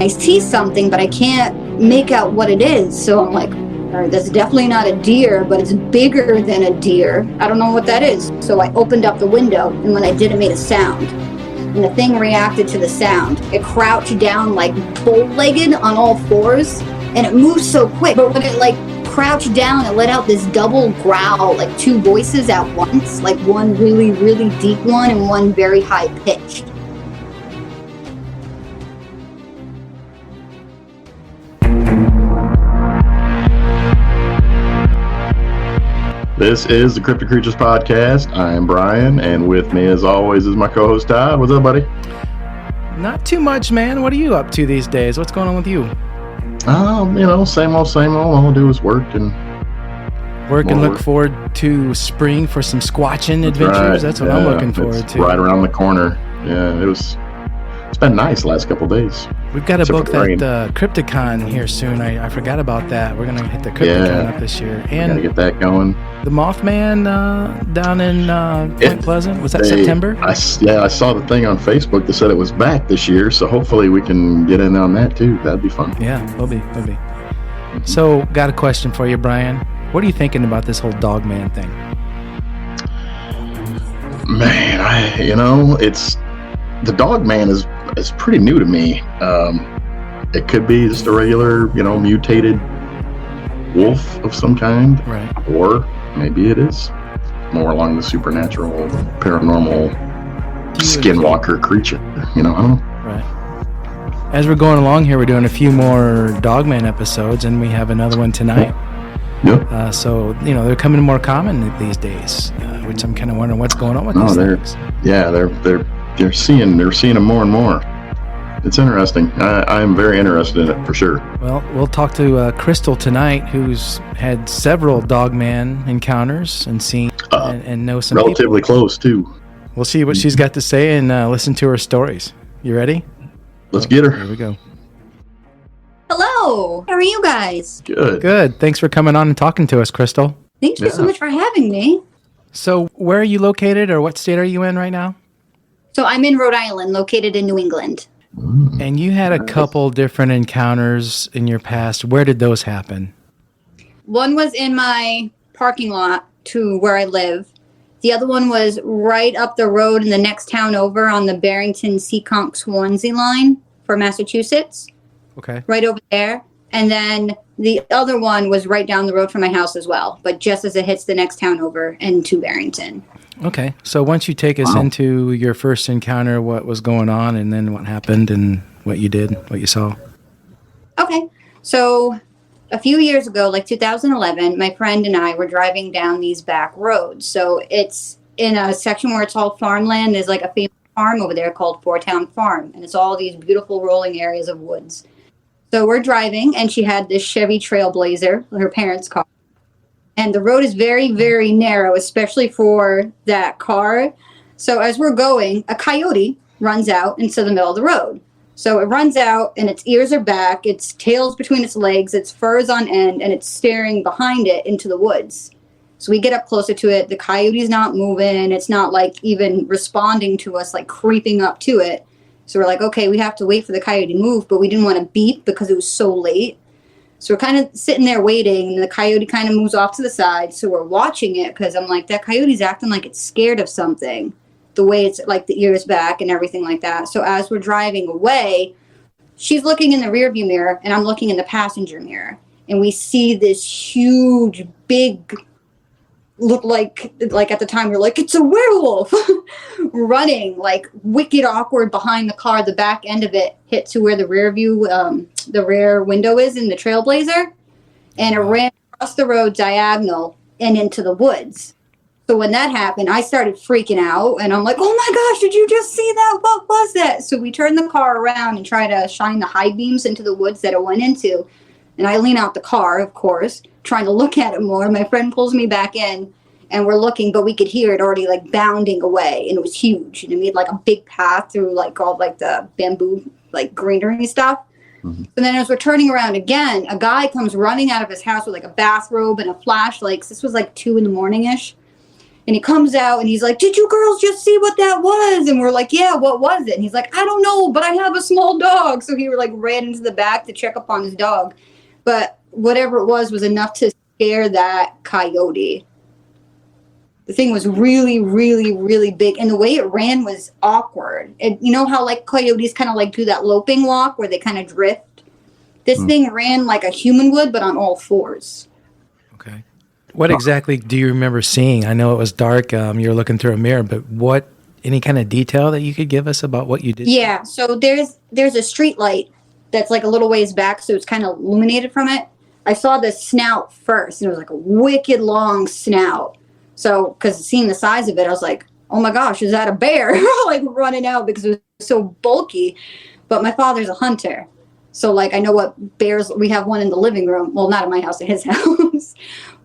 I see something, but I can't make out what it is. So I'm like, all right, that's definitely not a deer, but it's bigger than a deer. I don't know what that is. So I opened up the window, and when I did, it made a sound. And the thing reacted to the sound. It crouched down like bow-legged on all fours, and it moved so quick. But when it like crouched down, it let out this double growl, like two voices at once, like one really, really deep one and one very high-pitched. This is the Cryptic Creatures Podcast. I am Brian, and with me, as always, is my co-host Todd. What's up, buddy? Not too much, man. What are you up to these days? What's going on with you? Same old. All I do is work and look forward to spring for some squatching adventures. Right. That's what I'm looking forward to. Right around the corner. Yeah, it's been nice the last couple of days. We've got to book that Crypticon here soon. I forgot about that. We're gonna hit the Crypticon up this year, and gotta get that going. The Mothman down in Point Pleasant. Was that September? I saw the thing on Facebook that said it was back this year, so hopefully we can get in on that too. That'd be fun. Yeah, will be. So, got a question for you, Brian. What are you thinking about this whole Dogman thing? Man, it's the Dogman is pretty new to me. It could be just a regular, mutated wolf of some kind, right? Or maybe it is more along the supernatural, paranormal, skinwalker creature. I don't know. Right. As we're going along here, we're doing a few more Dogman episodes, and we have another one tonight. Yep. So they're coming more common these days, which I'm kind of wondering what's going on with these things. Yeah, they're seeing them more and more. It's interesting. I'm very interested in it for sure. Well, we'll talk to Crystal tonight, who's had several Dogman encounters and seen and know some relatively people. Close too. We'll see what she's got to say and listen to her stories. You ready? Let's get her. Here we go. Hello. How are you guys? Good. Thanks for coming on and talking to us, Crystal. Thank you so much for having me. So, where are you located, or what state are you in right now? So I'm in Rhode Island, located in New England. And you had a couple different encounters in your past. Where did those happen? One was in my parking lot to where I live. The other one was right up the road in the next town over on the Barrington-Seekonk-Swansea line for Massachusetts. Okay. Right over there. And then the other one was right down the road from my house as well, but just as it hits the next town over into Barrington. Okay. So once you take us into your first encounter, what was going on, and then what happened and what you did, what you saw. Okay. So a few years ago, like 2011, my friend and I were driving down these back roads. So it's in a section where it's all farmland. There's like a famous farm over there called Four Town Farm, and it's all these beautiful rolling areas of woods. So we're driving, and she had this Chevy Trailblazer, her parents' car. And the road is very, very narrow, especially for that car. So as we're going, a coyote runs out into the middle of the road. So it runs out, and its ears are back, its tail's between its legs, its fur's on end, and it's staring behind it into the woods. So we get up closer to it. The coyote's not moving. It's not, like, even responding to us, like, creeping up to it. So we're like, okay, we have to wait for the coyote to move, but we didn't want to beep because it was so late. So we're kind of sitting there waiting, and the coyote kind of moves off to the side. So we're watching it because I'm like, that coyote's acting like it's scared of something, the way it's like the ears back and everything like that. So as we're driving away, she's looking in the rearview mirror, and I'm looking in the passenger mirror. And we see this huge, big, look like at the time we're like, it's a werewolf running like wicked awkward behind the car. The back end of it hit to where the rear window is in the Trailblazer, and it ran across the road diagonal and into the woods. So when that happened, I started freaking out, and I'm like, oh my gosh, did you just see that? What was that? So we turned the car around and try to shine the high beams into the woods that it went into. And I lean out the car, of course, trying to look at it more. My friend pulls me back in, and we're looking, but we could hear it already like bounding away, and it was huge. And it made like a big path through like all like the bamboo, like greenery stuff. Mm-hmm. And then as we're turning around again, a guy comes running out of his house with like a bathrobe and a flashlight. This was like 2 a.m. ish. And he comes out and he's like, did you girls just see what that was? And we're like, yeah, what was it? And he's like, I don't know, but I have a small dog. So he like ran into the back to check up on his dog. But whatever it was enough to scare that coyote. The thing was really, really, really big. And the way it ran was awkward. And you know how like coyotes kind of like do that loping walk where they kind of drift? This thing ran like a human would, but on all fours. Okay. What exactly do you remember seeing? I know it was dark. You were looking through a mirror, but any kind of detail that you could give us about what you did? Yeah. So there's a street light that's like a little ways back. So it's kind of illuminated from it. I saw the snout first, and it was like a wicked long snout. So, because seeing the size of it, I was like, oh my gosh, is that a bear? Like running out because it was so bulky. But my father's a hunter. So, like, I know what bears, we have one in the living room. Well, not in my house, in his house.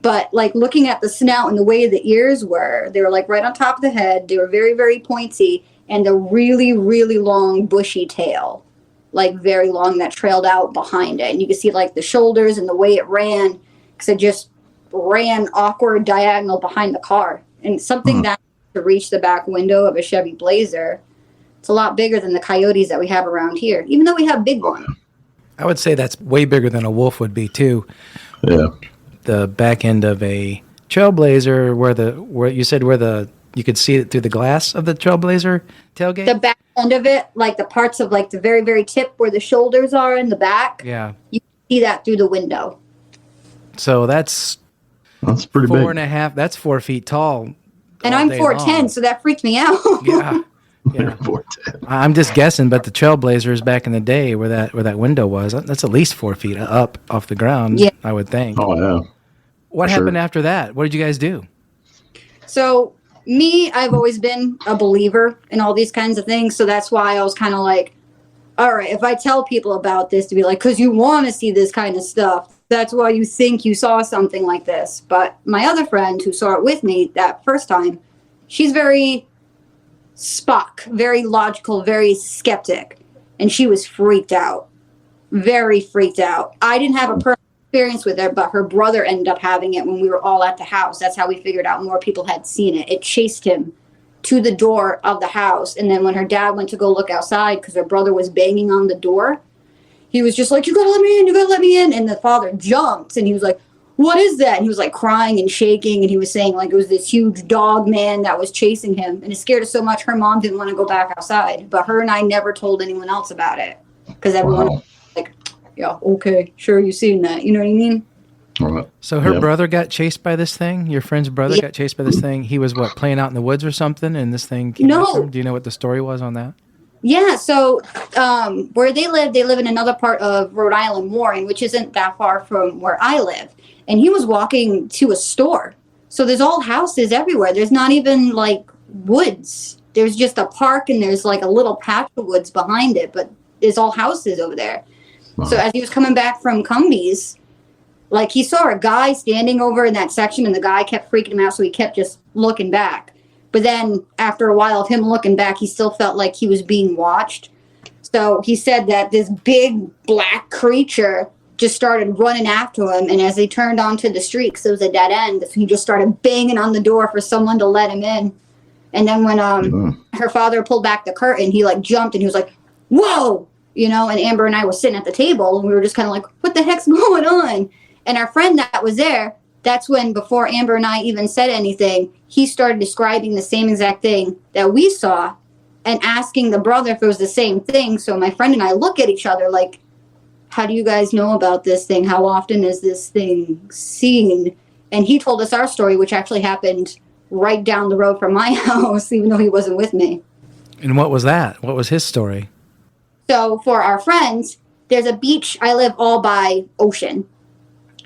But, like, looking at the snout and the way the ears were, they were, like, right on top of the head. They were very, very pointy. And a really, really long, bushy tail. Like, very long that trailed out behind it. And you could see, like, the shoulders and the way it ran. Because it just ran awkward diagonal behind the car. And something that to reach the back window of a Chevy Blazer, it's a lot bigger than the coyotes that we have around here, even though we have big ones. I would say that's way bigger than a wolf would be too. Yeah. The back end of a Trailblazer, where you could see it through the glass of the Trailblazer tailgate. The back end of it, like the parts of like the very, very tip where the shoulders are in the back. Yeah. You can see that through the window. So that's pretty big. 4.5. That's 4 feet tall. And I'm 4'10", so that freaked me out. Yeah. Yeah. 4'10". I'm just guessing, but the Trailblazers back in the day where that window was, that's at least 4 feet up off the ground, yeah. I would think. Oh, yeah. What happened after that? What did you guys do? So me, I've always been a believer in all these kinds of things. So that's why I was kind of like, all right, if I tell people about this, to be like, because you want to see this kind of stuff. That's why you think you saw something like this. But my other friend who saw it with me that first time, she's very Spock, very logical, very skeptic. And she was freaked out, very freaked out. I didn't have a personal experience with her, but her brother ended up having it when we were all at the house. That's how we figured out more people had seen it. It chased him to the door of the house. And then when her dad went to go look outside because her brother was banging on the door, he was just like, you gotta let me in, you gotta let me in. And the father jumped and he was like, what is that? And he was like crying and shaking. And he was saying like it was this huge dog man that was chasing him. And it scared her so much her mom didn't want to go back outside. But her and I never told anyone else about it. Because everyone was like, yeah, okay, sure, you've seen that. You know what I mean? Right. So her brother got chased by this thing? Your friend's brother got chased by this thing? He was what, playing out in the woods or something? And this thing came after him? Do you know what the story was on that? Yeah, so where they live in another part of Rhode Island, Warren, which isn't that far from where I live. And he was walking to a store. So there's all houses everywhere. There's not even like woods. There's just a park and there's like a little patch of woods behind it, but there's all houses over there. Wow. So as he was coming back from Cumbies, like he saw a guy standing over in that section and the guy kept freaking him out. So he kept just looking back. But then after a while of him looking back, he still felt like he was being watched. So he said that this big black creature just started running after him. And as they turned onto the street, because it was a dead end, he just started banging on the door for someone to let him in. And then when her father pulled back the curtain, he like jumped and he was like, whoa, you know, and Amber and I were sitting at the table and we were just kind of like, what the heck's going on? And our friend that was there, that's when, before Amber and I even said anything, he started describing the same exact thing that we saw and asking the brother if it was the same thing. So my friend and I look at each other like, how do you guys know about this thing? How often is this thing seen? And he told us our story, which actually happened right down the road from my house, even though he wasn't with me. And what was that? What was his story? So for our friends, there's a beach. I live all by ocean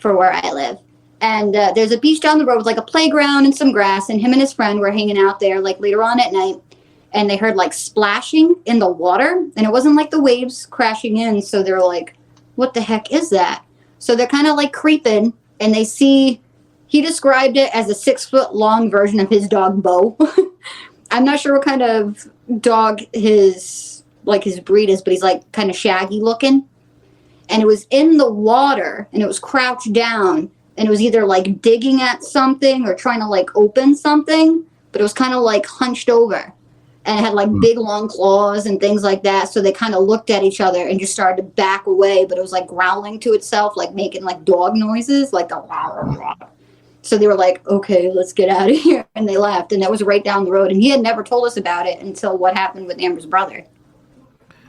for where I live. And there's a beach down the road with like a playground and some grass. And him and his friend were hanging out there like later on at night. And they heard like splashing in the water. And it wasn't like the waves crashing in. So they're like, what the heck is that? So they're kind of like creeping. And they see, he described it as a 6-foot long version of his dog, Bo. I'm not sure what kind of dog his breed is. But he's like kind of shaggy looking. And it was in the water. And it was crouched down. And it was either like digging at something or trying to like open something. but it was kind of like hunched over. And it had like big long claws and things like that. So they kind of looked at each other and just started to back away, but it was like growling to itself, like making like dog noises, like the rah, rah, rah. So they were like, okay, let's get out of here. And they left. And that was right down the road. And he had never told us about it until what happened with Amber's brother.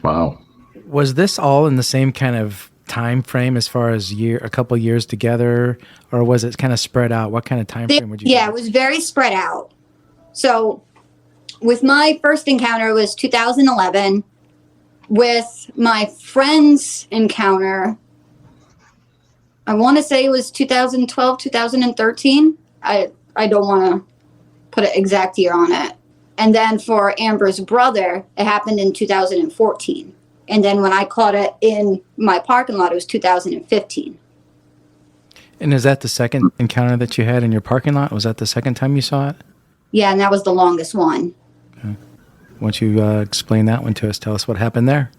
Wow. Was this all in the same kind of time frame as far as a couple years together, or was it kind of spread out? What kind of time frame would you? Yeah, it was very spread out. So with my first encounter, it was 2011. With my friend's encounter, I want to say it was 2012, 2013. I don't want to put an exact year on it. And then for Amber's brother, it happened in 2014. And then when I caught it in my parking lot, it was 2015. And is that the second encounter that you had in your parking lot? Was that the second time you saw it? Yeah, and that was the longest one. Okay. Why don't you explain that one to us? Tell us what happened there.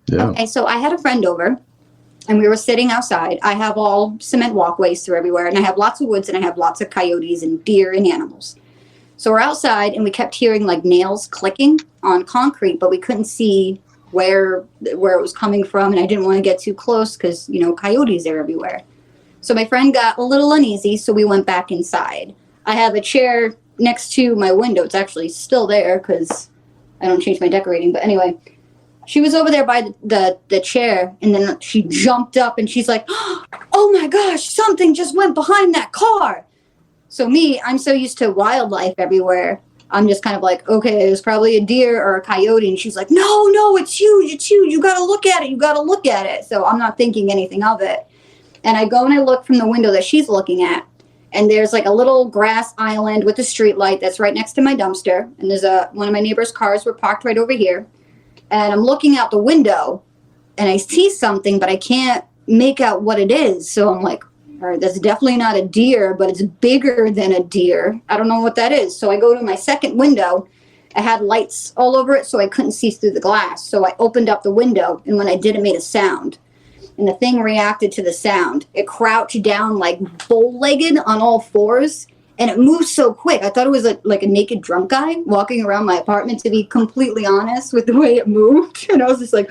Yeah. Okay, so I had a friend over, and we were sitting outside. I have all cement walkways through everywhere, and I have lots of woods, and I have lots of coyotes and deer and animals. So we're outside, and we kept hearing like nails clicking on concrete, but we couldn't see where it was coming from, and I didn't want to get too close because, coyotes are everywhere. So my friend got a little uneasy, so we went back inside. I have a chair next to my window. It's actually still there because I don't change my decorating. But anyway, she was over there by the chair, and then she jumped up, and she's like, oh my gosh, something just went behind that car. So me, I'm so used to wildlife everywhere. I'm just kind of like, okay, it was probably a deer or a coyote. And she's like, no, it's huge. It's huge. You got to look at it. You got to look at it. So I'm not thinking anything of it. And I go and I look from the window that she's looking at. And there's like a little grass island with a street light that's right next to my dumpster. And there's one of my neighbor's cars were parked right over here. And I'm looking out the window and I see something, but I can't make out what it is. So I'm like, all right, that's definitely not a deer, but it's bigger than a deer. I don't know what that is. So I go to my second window. I had lights all over it, so I couldn't see through the glass. So I opened up the window, and when I did, it made a sound. And the thing reacted to the sound. It crouched down like bow-legged on all fours, and it moved so quick. I thought it was like a naked drunk guy walking around my apartment, to be completely honest with the way it moved. And I was just like,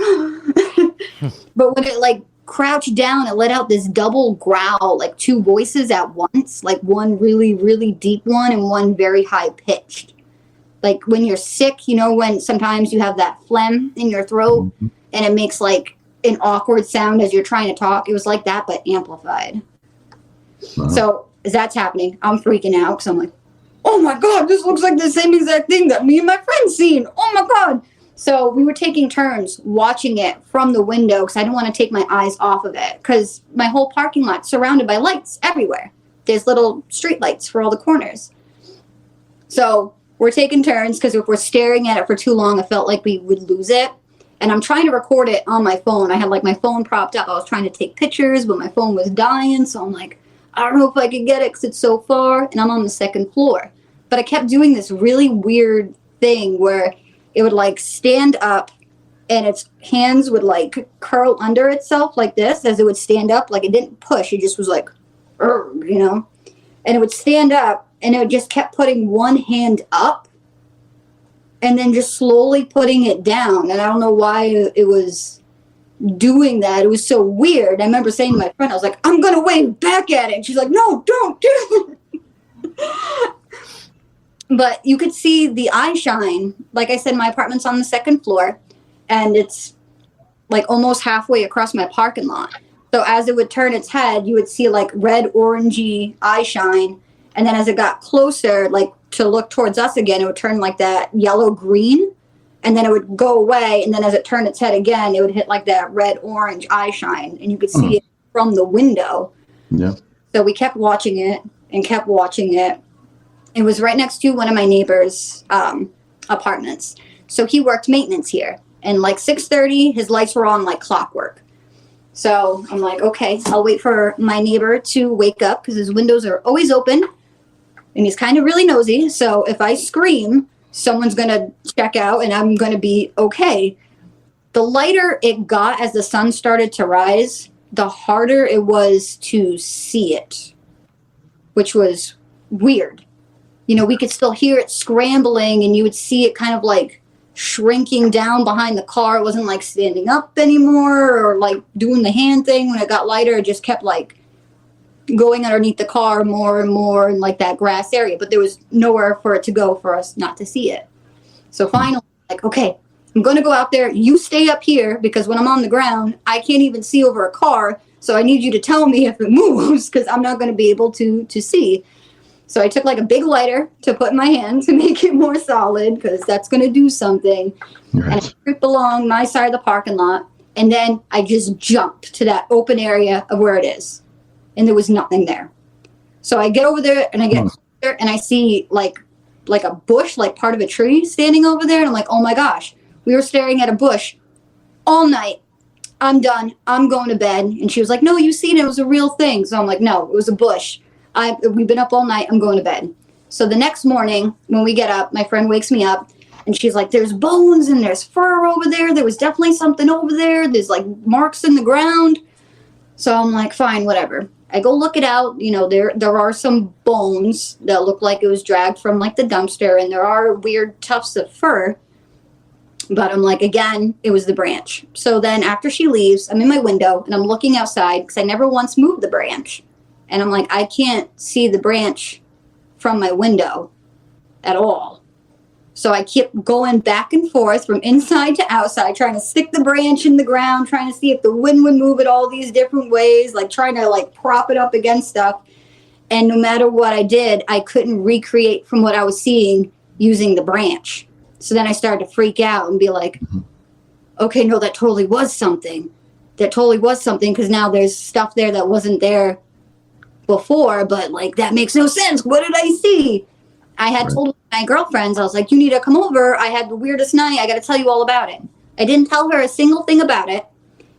but when it crouched down, it let out this double growl, like two voices at once, like one really, really deep one and one very high pitched. Like when you're sick, when sometimes you have that phlegm in your throat and it makes like an awkward sound as you're trying to talk. It was like that, but amplified. Wow. So as that's happening, I'm freaking out because I'm like, oh my God, this looks like the same exact thing that me and my friend seen. Oh my God. So we were taking turns watching it from the window because I didn't want to take my eyes off of it because my whole parking lot's surrounded by lights everywhere. There's little street lights for all the corners. So we're taking turns because if we're staring at it for too long, I felt like we would lose it. And I'm trying to record it on my phone. I had my phone propped up. I was trying to take pictures, but my phone was dying. So I'm like, I don't know if I can get it because it's so far. And I'm on the second floor. But I kept doing this really weird thing where it would stand up and its hands would curl under itself like this as it would stand up. Like it didn't push. It just was and it would stand up and it just kept putting one hand up and then just slowly putting it down. And I don't know why it was doing that. It was so weird. I remember saying to my friend, I was like, I'm going to wave back at it. And she's like, no, don't do it. But you could see the eye shine. Like I said, my apartment's on the second floor, and it's almost halfway across my parking lot. So as it would turn its head, you would see red, orangey eye shine. And then as it got closer, to look towards us again, it would turn that yellow green. And then it would go away. And then as it turned its head again, it would hit that red, orange eye shine. And you could see it from the window. Yeah. So we kept watching it and kept watching it. It was right next to one of my neighbor's apartments. So he worked maintenance here. And 6:30, his lights were on like clockwork. So I'm like, okay, I'll wait for my neighbor to wake up because his windows are always open. And he's kind of really nosy. So if I scream, someone's going to check out and I'm going to be okay. The lighter it got as the sun started to rise, the harder it was to see it, which was weird. we could still hear it scrambling, and you would see it kind of like shrinking down behind the car. It wasn't like standing up anymore or like doing the hand thing. When it got lighter, it just kept like going underneath the car more and more in like that grass area, but there was nowhere for it to go for us not to see it. So finally, like, okay, I'm going to go out there. You stay up here, because when I'm on the ground, I can't even see over a car. So I need you to tell me if it moves, because I'm not going to be able to see. So I took like a big lighter to put in my hand to make it more solid, because that's going to do something. Right. And I creeped along my side of the parking lot, and then I just jumped to that open area of where it is. And there was nothing there. So I get over there, and I get closer, and I see like a bush, like part of a tree standing over there. And I'm like, oh my gosh, we were staring at a bush all night. I'm done. I'm going to bed. And she was like, no, you seen it. It was a real thing. So I'm like, no, it was a bush. We've been up all night. I'm going to bed. So the next morning when we get up, my friend wakes me up, and she's like, there's bones and there's fur over there. There was definitely something over there. There's like marks in the ground. So I'm like, fine, whatever. I go look it out. There are some bones that look like it was dragged from like the dumpster, and there are weird tufts of fur. But I'm like, again, it was the branch. So then after she leaves, I'm in my window and I'm looking outside, because I never once moved the branch. And I'm like, I can't see the branch from my window at all. So I kept going back and forth from inside to outside, trying to stick the branch in the ground, trying to see if the wind would move it all these different ways, like trying to like prop it up against stuff. And no matter what I did, I couldn't recreate from what I was seeing using the branch. So then I started to freak out and be like, okay, no, that totally was something. That totally was something, because now there's stuff there that wasn't there before, but like that makes no sense. What did I see? I had told my girlfriends, I was like, you need to come over. I had the weirdest night. I got to tell you all about it. I didn't tell her a single thing about it.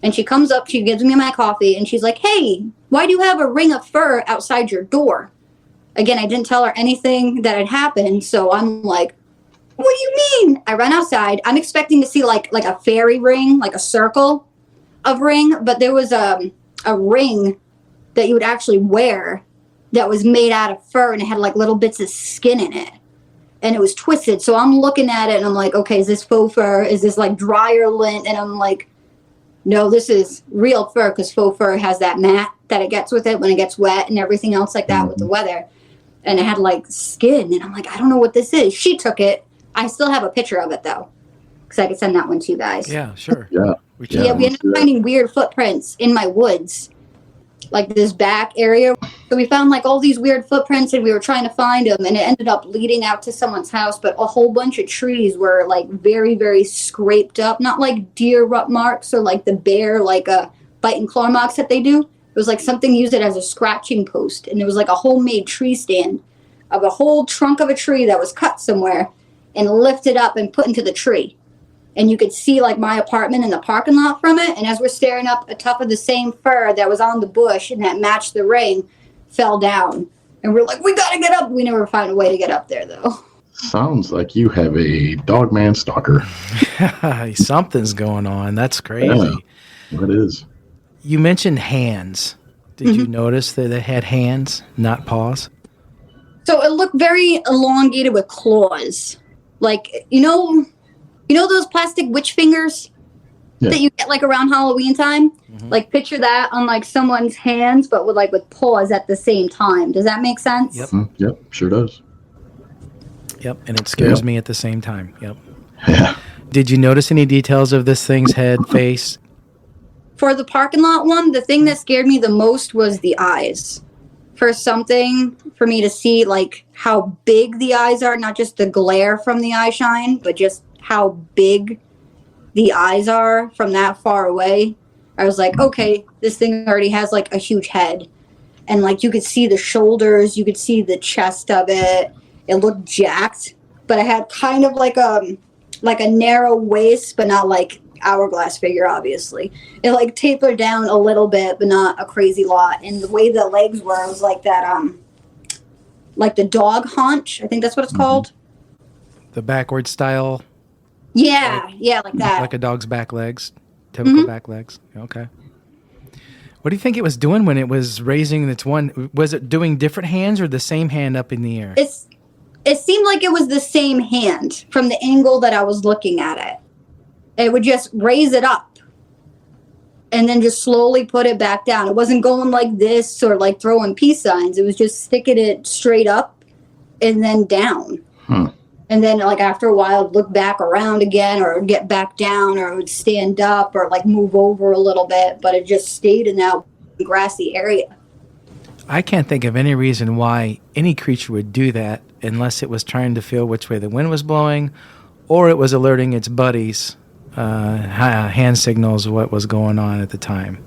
And she comes up, she gives me my coffee, and she's like, hey, why do you have a ring of fur outside your door? Again, I didn't tell her anything that had happened. So I'm like, what do you mean? I run outside. I'm expecting to see like a fairy ring, like a circle of ring. But there was a ring that you would actually wear that was made out of fur, and it had like little bits of skin in it, and it was twisted. So I'm looking at it and I'm like, okay, is this faux fur? Is this like dryer lint? And I'm like, no, this is real fur, because faux fur has that mat that it gets with it when it gets wet and everything else like that with the weather. And it had like skin, and I'm like, I don't know what this is. She took it. I still have a picture of it though, because I could send that one to you guys. Yeah, sure. Yeah. We Yeah, we ended up finding weird footprints in my woods, like this back area. So we found like all these weird footprints, and we were trying to find them, and it ended up leading out to someone's house. But a whole bunch of trees were like very, very scraped up, not like deer marks or like the bear, like bite and claw marks that they do. It was like something used it as a scratching post, and it was like a homemade tree stand of a whole trunk of a tree that was cut somewhere and lifted up and put into the tree. And you could see like my apartment in the parking lot from it. And as we're staring up, a tuft of the same fur that was on the bush and that matched the ring fell down. And we're like, we got to get up. We never found a way to get up there, though. Sounds like you have a dogman stalker. Something's going on. That's crazy. Yeah, it is. You mentioned hands. Did you notice that they had hands, not paws? So it looked very elongated with claws. Like, you know those plastic witch fingers that you get like around Halloween time? Like picture that on like someone's hands, but with paws at the same time. Does that make sense? Yep. Yep, sure does. Yep, and it scares me at the same time. Yep. Yeah. Did you notice any details of this thing's head, face? For the parking lot one, the thing that scared me the most was the eyes. For me to see like how big the eyes are, not just the glare from the eye shine, but just how big the eyes are from that far away. I was like, okay, this thing already has like a huge head, and like you could see the shoulders, you could see the chest of it. It looked jacked, but it had kind of like a narrow waist, but not like hourglass figure, obviously. It like tapered down a little bit, but not a crazy lot. And the way the legs were, it was like that, like the dog haunch. I think that's what it's called. The backward style? Yeah, like that. Like a dog's back legs? Typical back legs? Okay. What do you think it was doing when it was raising its one? Was it doing different hands or the same hand up in the air? it seemed like it was the same hand from the angle that I was looking at it. It would just raise it up and then just slowly put it back down. It wasn't going like this or like throwing peace signs. It was just sticking it straight up and then down. And then like after a while, it'd look back around again or get back down, or it would stand up or like move over a little bit, but it just stayed in that grassy area. I can't think of any reason why any creature would do that unless it was trying to feel which way the wind was blowing, or it was alerting its buddies, hand signals of what was going on at the time.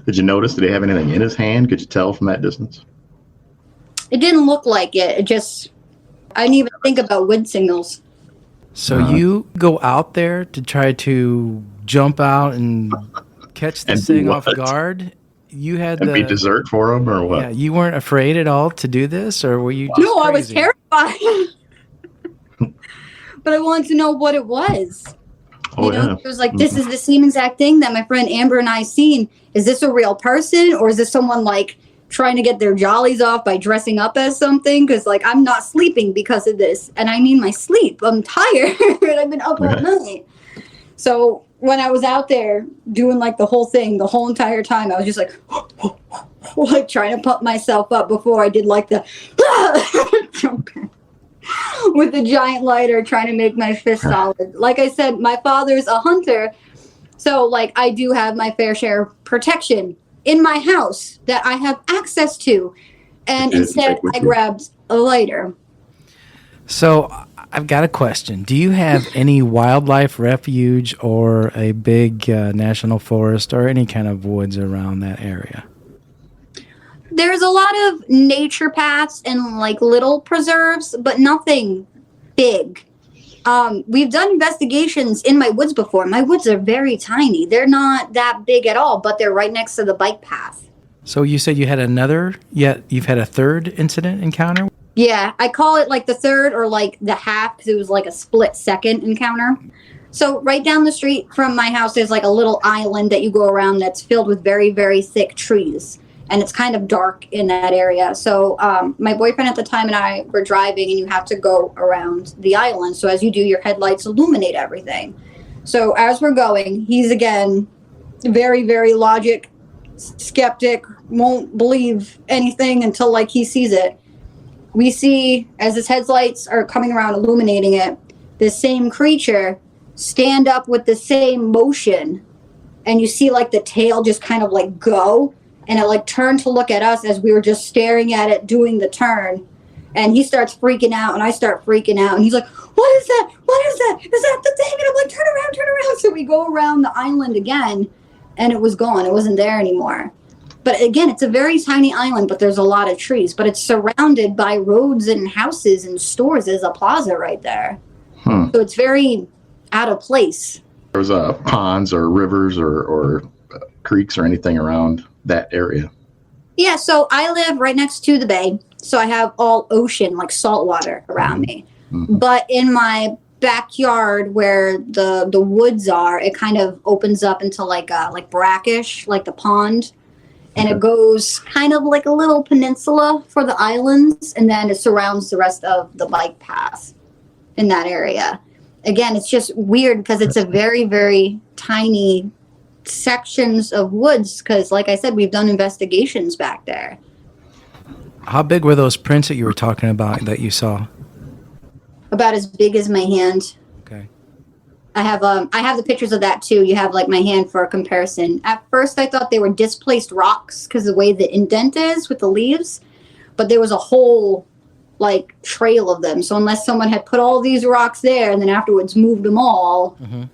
Did you notice? Did he have anything in his hand? Could you tell from that distance? It didn't look like it. It just, I didn't even think about wind signals. So you go out there to try to jump out and catch this thing off guard? You had and be dessert for him, or what? Yeah, you weren't afraid at all to do this, or were you? No, crazy? I was terrified. But I wanted to know what it was. It was like, this is the same exact thing that my friend Amber and I seen. Is this a real person, or is this someone like trying to get their jollies off by dressing up as something? Because like I'm not sleeping because of this, and I need my sleep. I'm tired. I've been up all night. So when I was out there doing like the whole thing, the whole entire time, I was just like trying to pump myself up before I did like the with the giant lighter, trying to make my fist solid. Like I said, my father's a hunter, so like I do have my fair share of protection in my house that I have access to, and instead I grabbed a lighter. So I've got a question. Do you have any wildlife refuge or a big national forest or any kind of woods around that area? There's a lot of nature paths and like little preserves, but nothing big. We've done investigations in my woods before. My woods are very tiny. They're not that big at all, but they're right next to the bike path. So you said you had you've had a third incident encounter? Yeah, I call it like the third or like the half because it was like a split second encounter. So right down the street from my house, there's like a little island that you go around that's filled with very, very thick trees. And it's kind of dark in that area. So my boyfriend at the time and I were driving, and you have to go around the island. So as you do, your headlights illuminate everything. So as we're going, he's again very, very logic skeptic, won't believe anything until like he sees it. We see, as his headlights are coming around illuminating it, the same creature stand up with the same motion. And you see like the tail just kind of like go. And it like turned to look at us as we were just staring at it doing the turn. And he starts freaking out, and I start freaking out. And he's like, what is that? What is that? Is that the thing? And I'm like, turn around, turn around. So we go around the island again, and it was gone. It wasn't there anymore. But again, it's a very tiny island, but there's a lot of trees. But it's surrounded by roads and houses and stores. There's a plaza right there. So it's very out of place. There's ponds or rivers or creeks or anything around that area? Yeah, so I live right next to the bay. So I have all ocean, like salt water around me. But in my backyard where the woods are, it kind of opens up into like brackish, like the pond. And it goes kind of like a little peninsula for the islands, and then it surrounds the rest of the bike path in that area. Again, it's just weird because it's a very, very tiny sections of woods because, like I said, we've done investigations back there. How big were those prints that you were talking about that you saw? About as big as my hand. Okay. I have the pictures of that too. You have like my hand for a comparison. At first I thought they were displaced rocks because of the way the indent is with the leaves, but there was a whole like trail of them. So unless someone had put all these rocks there and then afterwards moved them all, to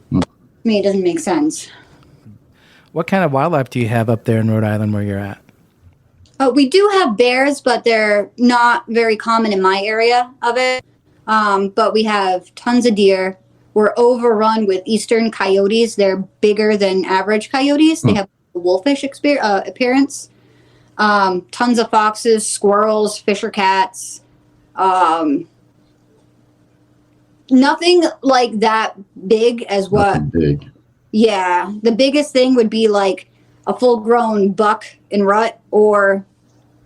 me it doesn't make sense. What kind of wildlife do you have up there in Rhode Island where you're at? We do have bears, but they're not very common in my area of it. But we have tons of deer. We're overrun with eastern coyotes. They're bigger than average coyotes. They have a wolfish appearance. Tons of foxes, squirrels, fisher cats. Nothing like that big as what. Nothing big. Yeah, the biggest thing would be like a full-grown buck in rut or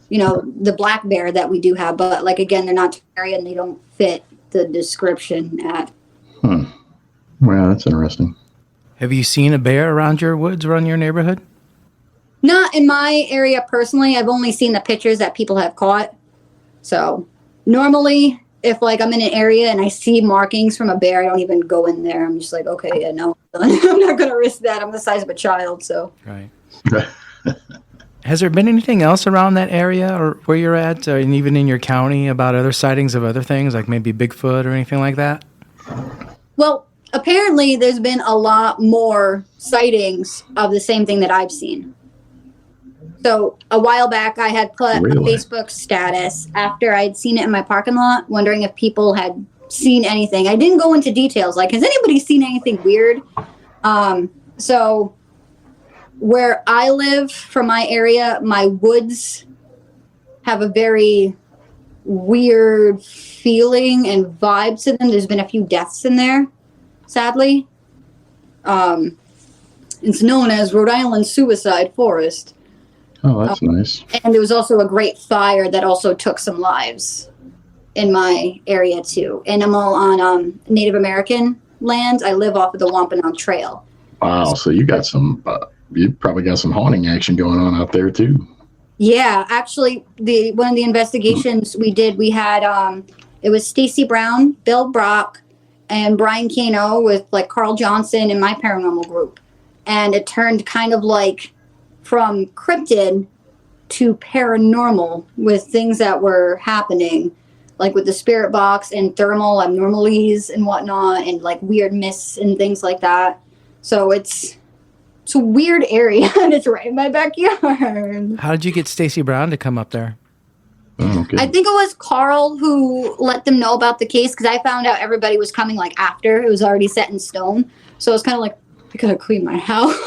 the black bear that we do have, but like, again, they're not Targaryen, they don't fit the description at. Well, that's interesting. Have you seen a bear around your woods, around your neighborhood? Not in my area personally. I've only seen the pictures that people have caught. So normally, if like I'm in an area and I see markings from a bear, I don't even go in there. I'm just like, okay, yeah, no, I'm not going to risk that. I'm the size of a child, so. Right. Has there been anything else around that area or where you're at, and even in your county, about other sightings of other things, like maybe Bigfoot or anything like that? Well, apparently there's been a lot more sightings of the same thing that I've seen. So a while back, I had put a Facebook status after I'd seen it in my parking lot, wondering if people had seen anything. I didn't go into details, like, has anybody seen anything weird? So where I live, from my area, my woods have a very weird feeling and vibe to them. There's been a few deaths in there, sadly. It's known as Rhode Island Suicide Forest. Oh, that's nice. And there was also a great fire that also took some lives in my area, too. And I'm all on Native American land. I live off of the Wampanoag Trail. Wow, so you got some... you probably got some haunting action going on out there too. Yeah, actually, one of the investigations we did, we had it was Stacy Brown, Bill Brock, and Brian Kano with like Carl Johnson in my paranormal group, and it turned kind of like from cryptid to paranormal with things that were happening, like with the spirit box and thermal abnormalities and whatnot, and like weird mists and things like that. So it's a weird area, and it's right in my backyard. How did you get Stacy Brown to come up there? Oh, okay. I think it was Carl who let them know about the case, because I found out everybody was coming like after. It was already set in stone. So it was kind of like, I gotta clean my house.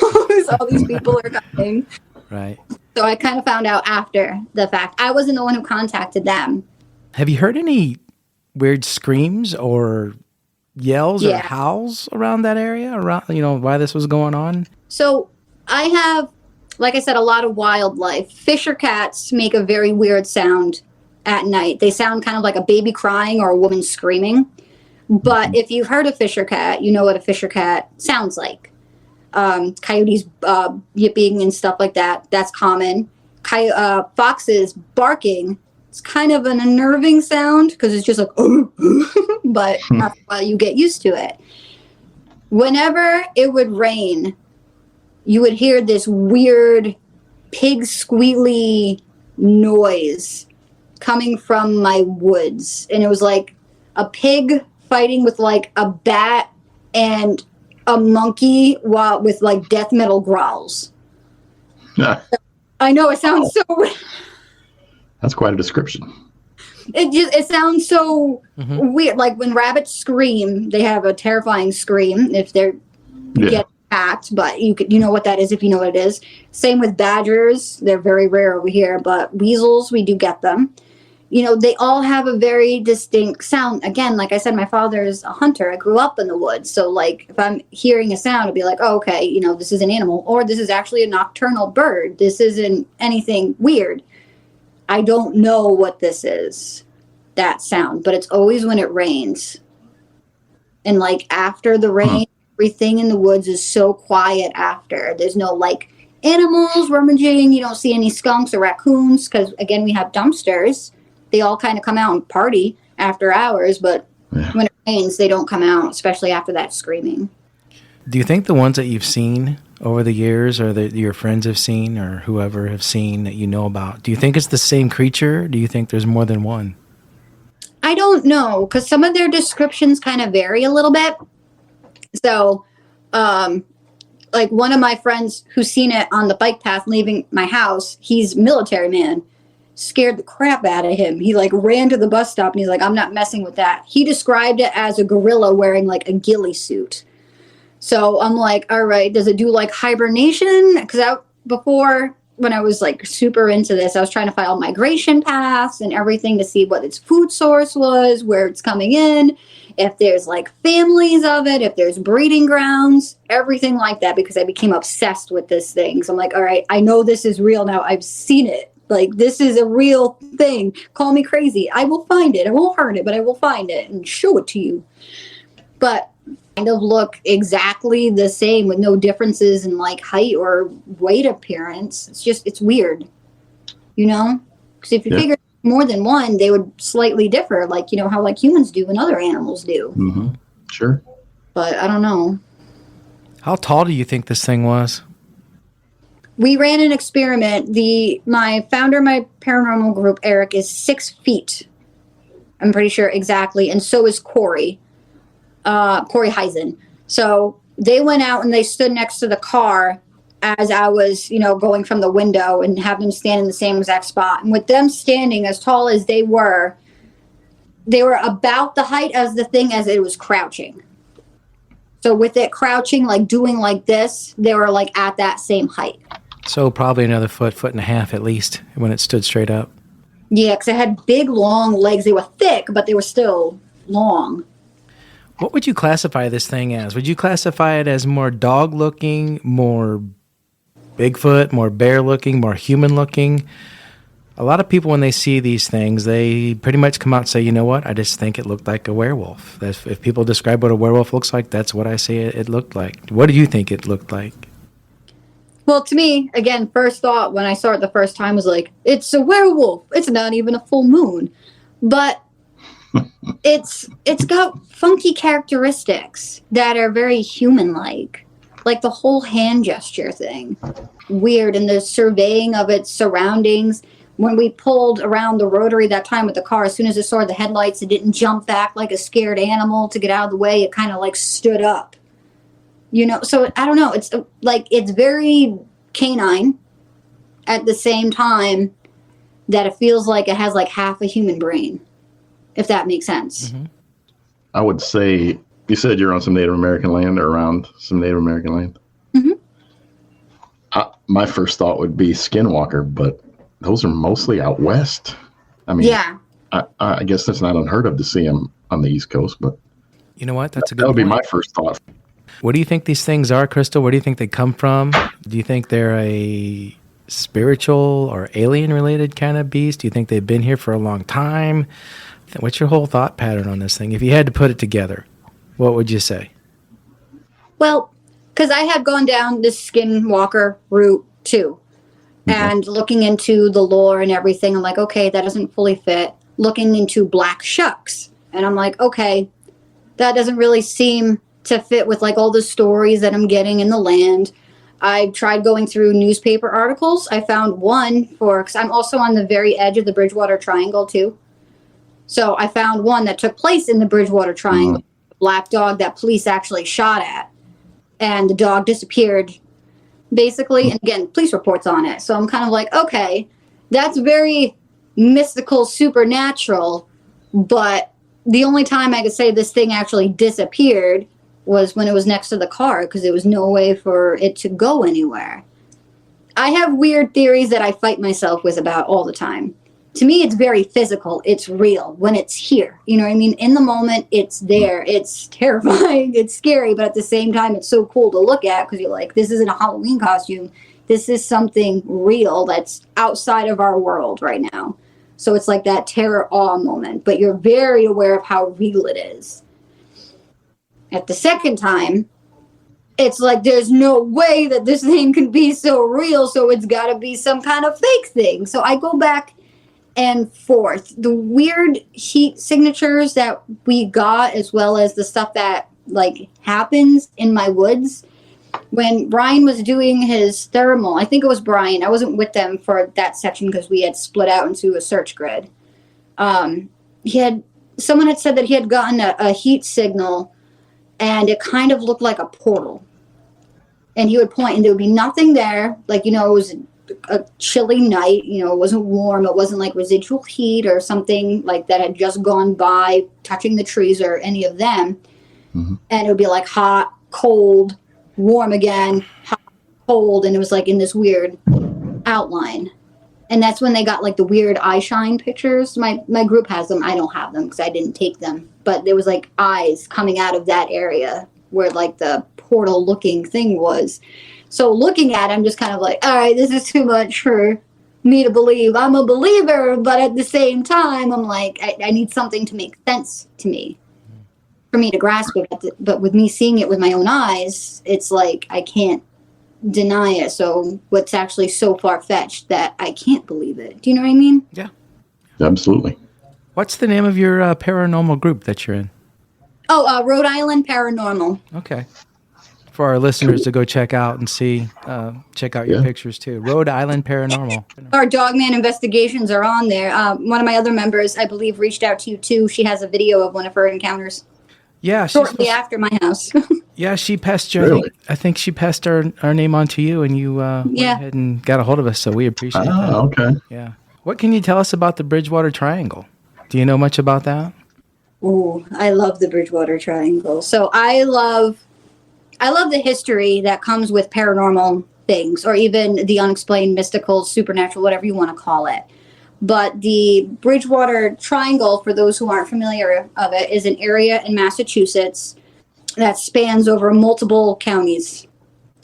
All these people are coming. Right. So I kind of found out after the fact. I wasn't the one who contacted them. Have you heard any weird screams or yells or howls around that area, around, why this was going on? So I have, like I said, a lot of wildlife. Fisher cats make a very weird sound at night. They sound kind of like a baby crying or a woman screaming. But if you've heard a Fisher cat, you know what a Fisher cat sounds like. Coyotes yipping and stuff like that, that's common. Foxes barking, it's kind of an unnerving sound because it's just like, but after a while you get used to it. Whenever it would rain, you would hear this weird pig squealy noise coming from my woods. And it was like a pig fighting with like a bat and a monkey with like death metal growls. I know it sounds so... That's quite a description. It sounds so weird. Like when rabbits scream, they have a terrifying scream if they're get attacked, but you know what that is if you know what it is. Same with badgers. They're very rare over here, but weasels, we do get them. They all have a very distinct sound. Again, like I said, my father's a hunter. I grew up in the woods. So like if I'm hearing a sound, I'll be like, oh, okay, this is an animal, or this is actually a nocturnal bird. This isn't anything weird. I don't know what this is, that sound, but it's always when it rains. And like after the rain, everything in the woods is so quiet after. There's no like animals rummaging. You don't see any skunks or raccoons because, again, we have dumpsters. They all kind of come out and party after hours, but when it rains, they don't come out, especially after that screaming. Do you think the ones that you've seen over the years, or that your friends have seen, or whoever have seen that you know about, do you think it's the same creature? Do you think there's more than one? I don't know, because some of their descriptions kind of vary a little bit. So, like one of my friends who's seen it on the bike path leaving my house, he's a military man, scared the crap out of him. He like ran to the bus stop and he's like, I'm not messing with that. He described it as a gorilla wearing like a ghillie suit. So I'm like, all right, does it do like hibernation? Because before, when I was like super into this, I was trying to file migration paths and everything to see what its food source was, where it's coming in, if there's like families of it, if there's breeding grounds, everything like that, because I became obsessed with this thing. So I'm like, all right, I know this is real now. I've seen it. Like, this is a real thing. Call me crazy. I will find it. I won't hurt it, but I will find it and show it to you. But kind of look exactly the same with no differences in like height or weight appearance. It's weird, you know? Because if you figure more than one, they would slightly differ, like, you know, how like humans do and other animals do. Mm-hmm. Sure. But I don't know. How tall do you think this thing was? We ran an experiment. My founder of my paranormal group, Eric, is 6 feet. I'm pretty sure exactly. And so is Corey Heisen. So they went out and they stood next to the car as I was, you know, going from the window, and have them stand in the same exact spot. And with them standing as tall as they were about the height as the thing as it was crouching. So with it crouching, like doing like this, they were like at that same height. So probably another foot and a half at least when it stood straight up. Yeah, because it had big, long legs. They were thick, but they were still long. What would you classify this thing as? Would you classify it as more dog-looking, more Bigfoot, more bear-looking, more human-looking? A lot of people, when they see these things, they pretty much come out and say, you know what, I just think it looked like a werewolf. If people describe what a werewolf looks like, that's what I say it looked like. What do you think it looked like? Well, to me, again, first thought when I saw it the first time was like, it's a werewolf. It's not even a full moon. But it's got funky characteristics that are very human-like. Like the whole hand gesture thing. Weird. And the surveying of its surroundings. When we pulled around the rotary that time with the car, as soon as it saw the headlights, it didn't jump back like a scared animal to get out of the way. It kind of like stood up. You know, so I don't know. It's like, it's very canine at the same time that it feels like it has like half a human brain, if that makes sense. Mm-hmm. I would say, you said you're on some Native American land or around some Native American land. Mm-hmm. My first thought would be skinwalker, but those are mostly out west. I mean, yeah. I guess that's not unheard of to see them on the East Coast, but You know what? That's a good that would be point. my first thought. What do you think these things are, Crystal? Where do you think they come from? Do you think they're a spiritual or alien-related kind of beast? Do you think they've been here for a long time? What's your whole thought pattern on this thing? If you had to put it together, what would you say? Well, because I had gone down this skinwalker route too. And looking into the lore and everything, I'm like, okay, that doesn't fully fit. Looking into black shucks. And I'm like, okay, that doesn't really seem to fit with like all the stories that I'm getting in the land. I tried going through newspaper articles. I found one because I'm also on the very edge of the Bridgewater Triangle too. So I found one that took place in the Bridgewater Triangle. Black dog that police actually shot at. And the dog disappeared, basically. And again, police reports on it. So I'm kind of like, okay, that's very mystical, supernatural. But the only time I could say this thing actually disappeared was when it was next to the car, because there was no way for it to go anywhere. I have weird theories that I fight myself with about all the time. To me, it's very physical. It's real when it's here. You know what I mean? In the moment, it's there. It's terrifying. It's scary. But at the same time, it's so cool to look at because you're like, this isn't a Halloween costume. This is something real that's outside of our world right now. So it's like that terror awe moment. But you're very aware of how real it is. At the second time, it's like there's no way that this thing can be so real. So it's got to be some kind of fake thing. So I go back and forth. The weird heat signatures that we got, as well as the stuff that like happens in my woods. When Brian was doing his thermal, I think it was Brian. I wasn't with them for that section because we had split out into a search grid. Someone had said that he had gotten a heat signal, and it kind of looked like a portal. And he would point, and there would be nothing there. Like, you know, it was a chilly night. You know, it wasn't warm. It wasn't like residual heat or something like that had just gone by, touching the trees or any of them. Mm-hmm. And it would be like hot, cold, warm again, hot, cold. And it was like in this weird outline. And that's when they got like the weird eye shine pictures. My group has them. I don't have them because I didn't take them. But there was like eyes coming out of that area where like the portal looking thing was. So looking at it, I'm just kind of like, all right, this is too much for me to believe I'm a believer, but at the same time, I'm like, I need something to make sense to me for me to grasp it. But with me seeing it with my own eyes, it's like I can't deny it. So what's actually so far-fetched that I can't believe it. Do you know what I mean? Yeah. Absolutely. What's the name of your paranormal group that you're in? Oh, Rhode Island Paranormal. Okay. For our listeners to go check out and see, check out your pictures too. Rhode Island Paranormal. Our Dogman investigations are on there. One of my other members, I believe, reached out to you too. She has a video of one of her encounters. Yeah, shortly after my house. Yeah, she passed you. Really? I think she passed our name on to you, and you went ahead and got a hold of us. So we appreciate that. Okay. Yeah. What can you tell us about the Bridgewater Triangle? Do you know much about that? Oh, I love the Bridgewater Triangle. So I love the history that comes with paranormal things, or even the unexplained, mystical, supernatural, whatever you want to call it. But the Bridgewater Triangle, for those who aren't familiar of it, is an area in Massachusetts that spans over multiple counties.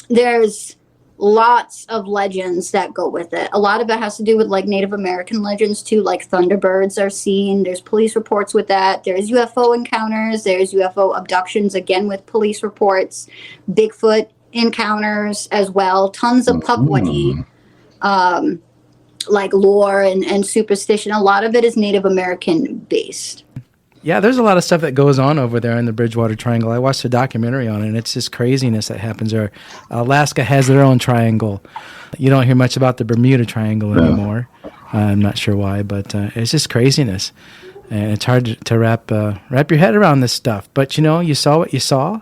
There's lots of legends that go with it. A lot of it has to do with like Native American legends too, like thunderbirds are seen. There's police reports with that. There's UFO encounters. There's UFO abductions, again with police reports. Bigfoot encounters as well. Tons of Pukwudgie. Like lore and superstition. A lot of it is Native American based. Yeah, there's a lot of stuff that goes on over there in the Bridgewater Triangle. I watched a documentary on it, and it's just craziness that happens there. Alaska has their own triangle. You don't hear much about the Bermuda Triangle anymore. I'm not sure why, but it's just craziness. And it's hard to wrap your head around this stuff. But, you saw what you saw,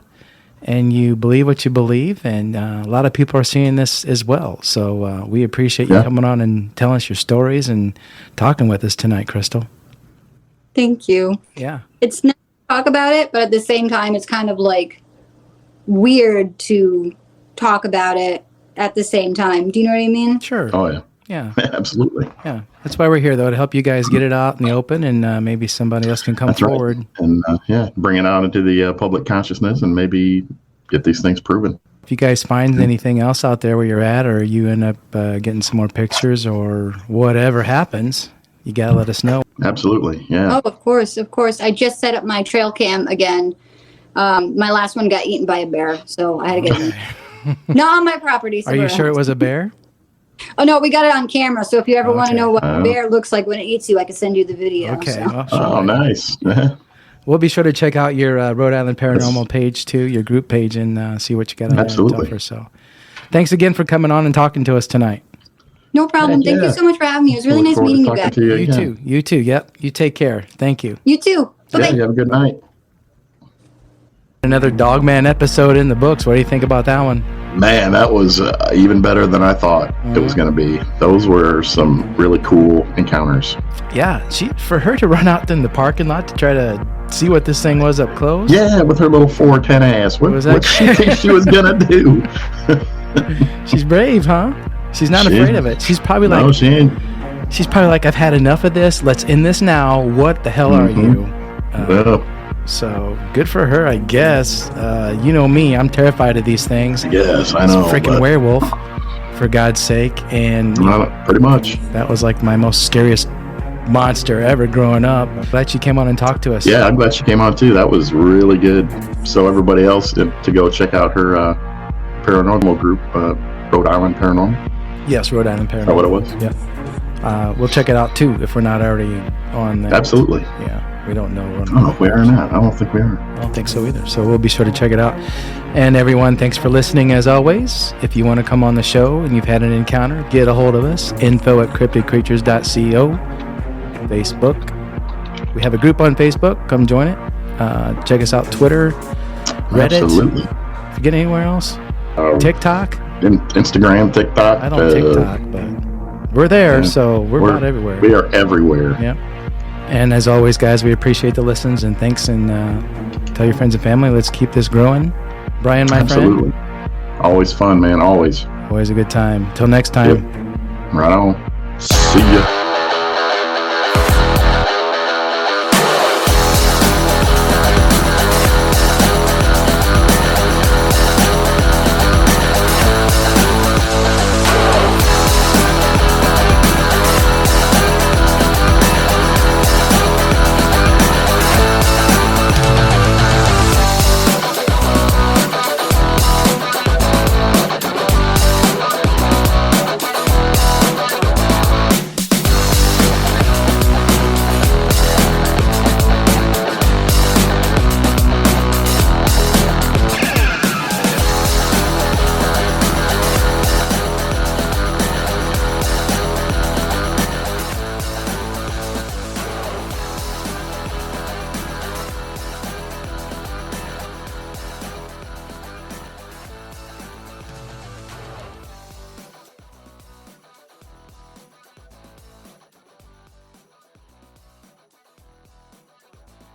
and you believe what you believe, and a lot of people are seeing this as well. So we appreciate you coming on and telling us your stories and talking with us tonight, Crystal. Thank you. Yeah. It's nice to talk about it, but at the same time, it's kind of like weird to talk about it at the same time. Do you know what I mean? Sure. Oh, yeah. Yeah. Absolutely. Yeah. That's why we're here, though, to help you guys get it out in the open, and maybe somebody else can come forward. Right. And, bring it out into the public consciousness and maybe get these things proven. If you guys find anything else out there where you're at, or you end up getting some more pictures or whatever happens, you got to let us know. Absolutely, yeah. Oh, of course. I just set up my trail cam again. My last one got eaten by a bear, so I had to get it. Not on my property. Are you sure it was a bear? Oh, no, we got it on camera, so if you ever want to know what a bear looks like when it eats you, I can send you the video. Okay. So. Well, sure. Oh, nice. We'll be sure to check out your Rhode Island Paranormal page, too, your group page, and see what you got on there. Absolutely. So thanks again for coming on and talking to us tonight. No problem. Thank you so much for having me. It was really nice meeting you guys. You too. You too. Yep. You take care. Thank you. You too. Bye-bye. Yeah, you have a good night. Another Dogman episode in the books. What do you think about that one? Man, that was even better than I thought it was going to be. Those were some really cool encounters. Yeah, for her to run out in the parking lot to try to see what this thing was up close. Yeah, with her little 4'10" ass. What did she think she was going to do? She's brave, huh? She's not afraid of it. She's probably like, no, she ain't. She's probably like, I've had enough of this. Let's end this now. What the hell are you? So good for her, I guess. You know me, I'm terrified of these things. Yes, I know. It's a freaking werewolf, for God's sake. And pretty much. That was like my most scariest monster ever growing up. I'm glad you came on and talked to us. Yeah, I'm glad she came on too. That was really good. So everybody else to go check out her paranormal group, Rhode Island Paranormal. Yes, Rhode Island Paranormal. Is that what it was? Yeah. We'll check it out too if we're not already on there. Absolutely. Yeah, we don't know. I don't know if we are or not. I don't think we are. I don't think so either. So we'll be sure to check it out. And everyone, thanks for listening as always. If you want to come on the show and you've had an encounter, get a hold of us. info@cryptidcreatures.co. Facebook. We have a group on Facebook. Come join it. Check us out. Twitter, Reddit. Absolutely. Forget anywhere else? TikTok? Instagram, TikTok. I don't TikTok, but we're there, so we're not everywhere. We are everywhere. Yep. And as always, guys, we appreciate the listens and thanks, and tell your friends and family. Let's keep this growing. Brian, my Absolutely. friend. Always fun, man. Always. Always a good time. Till next time. Yep. Right on. See ya.